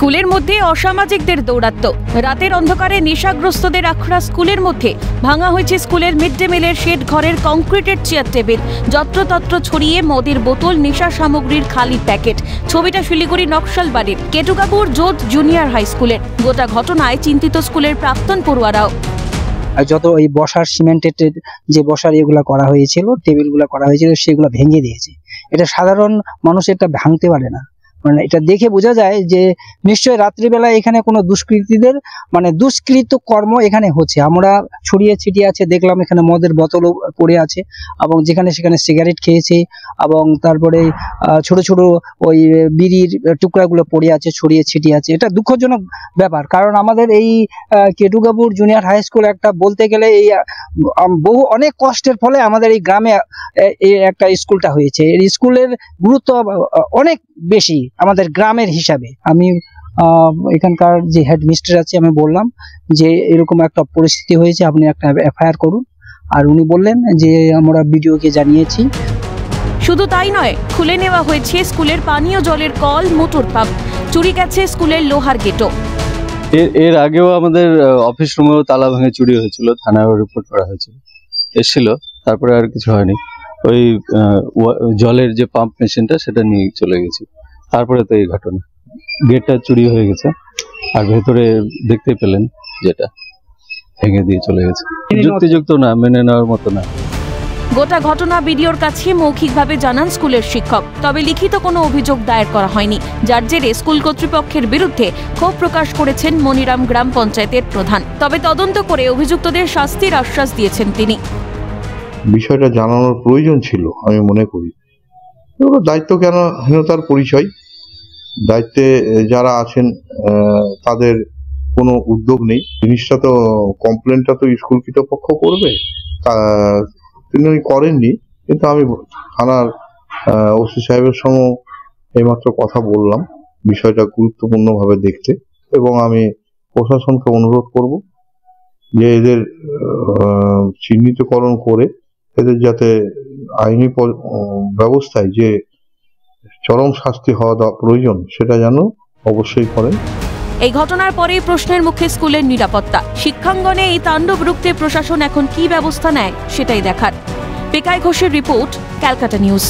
স্কুলের মধ্যে অসামাজিকদের দৌরাত্ম্য, রাতের অন্ধকারে নেশাগ্রস্তদের আখড়া স্কুলের মধ্যে। ভাঙা হয়েছে স্কুলের মিড ডে মিলের শেড ঘরের কংক্রিটের চেয়ার টেবিল, যত্রতত্র ছড়িয়ে মদের বোতল, নেশা সামগ্রীর খালি প্যাকেট। ছবিটা শিলিগুড়ি নকশালবাড়ির কেটুকাপুর জোট জুনিয়র হাই স্কুলের। গোটা ঘটনায় চিন্তিত স্কুলের প্রাক্তন পড়ুয়ারাও। যত ওই বসার সিমেন্টের যে বসার এগুলা করা হয়েছিল, টেবিলগুলো করা হয়েছিল, সেগুলো ভেঙে দিয়েছে। এটা সাধারণ মানুষ এটা ভাঙতে পারে না। মানে এটা দেখে বোঝা যায় যে নিশ্চয়ই রাত্রিবেলা এখানে কোনো দুষ্কৃতীদের দুষ্কৃত কর্ম এখানে হচ্ছে। আমরা ছড়িয়ে ছিটিয়ে আছে দেখলাম, এখানে মদের বোতলও পড়ে আছে এবং যেখানে সেখানে সিগারেট খেয়েছে এবং তারপরে ছোট ছোট ওই বিড়ির টুকরাগুলো পড়ে আছে, ছড়িয়ে ছিটিয়ে আছে। এটা দুঃখজনক ব্যাপার, কারণ আমাদের এই কেটুকাপুর জুনিয়র হাই স্কুল একটা বলতে গেলে এই অনেক কষ্টের ফলে আমাদের এই গ্রামে এই একটা স্কুলটা হয়েছে। এই স্কুলের গুরুত্ব অনেক বেশি আমাদের গ্রামের হিসাবে। আমি এখানকার যে হেডমিস্টার আছে, আমি বললাম যে এরকম একটা পরিস্থিতি হয়েছে, আপনি একটা এফআইআর করুন। আর উনি বললেন যে আমরা বিডিওকে জানিয়েছি। শুধু তাই নয়, খুলে নেওয়া হয়েছে স্কুলের পানীয় জলের কল, মোটর পাম্প। চুরি গেছে স্কুলের লোহার গেটও। এর আগেও আমাদের অফিস রুমেও তালা ভেঙে চুরি হয়েছিল, থানায় রিপোর্ট করা হয়েছিল, এসেছিল, তারপরে আর কিছু হয়নি। ওই জলের যে পাম্প মেশিনটা সেটা নিয়ে চলে গেছে, তারপরে তো এই ঘটনা। গেটটা চুরি হয়ে গেছে আর ভেতরে দেখতে পেলেন যেটা ভেঙে দিয়ে চলে গেছে। যুক্তিযুক্ত না, মেনে নেওয়ার মতো না। গোটা ঘটনা বিডিওর কাছে মৌখিকভাবে জানান স্কুলের শিক্ষক, তবে লিখিত কোনো অভিযোগ দায়ের করা হয়নি, যার জেরে স্কুল কর্তৃপক্ষের বিরুদ্ধে ক্ষোভ প্রকাশ করেছেন মনিরাম গ্রাম পঞ্চায়েতের প্রধান। তবে তদন্ত করে অভিযুক্তদের শাস্তির আশ্বাস দিয়েছেন তিনি। বিষয়টা জানানোর প্রয়োজন ছিল আমি মনে করি। দায়িত্বজ্ঞানহীনতার পরিচয়। দায়িত্বে যারা আছেন তাদের কোনো উদ্যোগ নেই। জিনিসটা তো কমপ্লেনটা তো স্কুল কর্তৃপক্ষ করবে, তিনি করেননি। কিন্তু আমি থানার ওসি সাহেবের সঙ্গে এইমাত্র কথা বললাম বিষয়টা গুরুত্বপূর্ণভাবে দেখতে, এবং আমি প্রশাসনকে অনুরোধ করব যে এদের চিহ্নিতকরণ করে এদের যাতে আইনি ব্যবস্থায় যে চরম শাস্তি হওয়া প্রয়োজন সেটা যেন অবশ্যই করেন। এই ঘটনার পরেই প্রশ্নের মুখে স্কুলের নিরাপত্তা। শিক্ষাঙ্গনে এই তাণ্ডব রুখতে প্রশাসন এখন কি ব্যবস্থা নেয় সেটাই দেখার। পেকাই ঘোষের রিপোর্ট, ক্যালকাটা নিউজ।